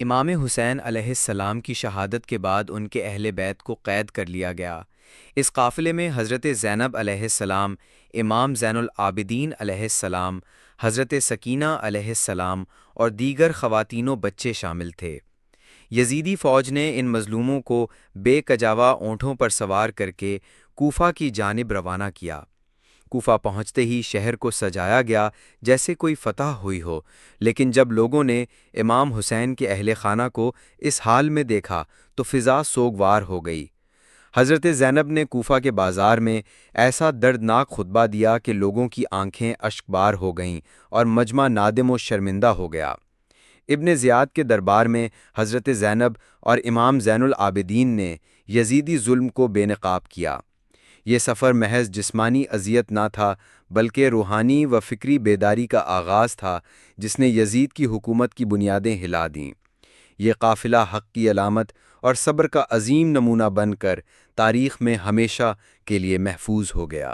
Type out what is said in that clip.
امام حسین علیہ السلام کی شہادت کے بعد ان کے اہل بیت کو قید کر لیا گیا۔ اس قافلے میں حضرت زینب علیہ السلام، امام زین العابدین علیہ السلام، حضرت سکینہ علیہ السلام اور دیگر خواتین و بچے شامل تھے۔ یزیدی فوج نے ان مظلوموں کو بے کجاوہ اونٹوں پر سوار کر کے کوفہ کی جانب روانہ کیا۔ کوفہ پہنچتے ہی شہر کو سجایا گیا جیسے کوئی فتح ہوئی ہو، لیکن جب لوگوں نے امام حسین کے اہل خانہ کو اس حال میں دیکھا تو فضا سوگوار ہو گئی۔ حضرت زینب نے کوفہ کے بازار میں ایسا دردناک خطبہ دیا کہ لوگوں کی آنکھیں اشک بار ہو گئیں اور مجمع نادم و شرمندہ ہو گیا۔ ابن زیاد کے دربار میں حضرت زینب اور امام زین العابدین نے یزیدی ظلم کو بے نقاب کیا۔ یہ سفر محض جسمانی اذیت نہ تھا بلکہ روحانی و فکری بیداری کا آغاز تھا جس نے یزید کی حکومت کی بنیادیں ہلا دیں۔ یہ قافلہ حق کی علامت اور صبر کا عظیم نمونہ بن کر تاریخ میں ہمیشہ کے لیے محفوظ ہو گیا۔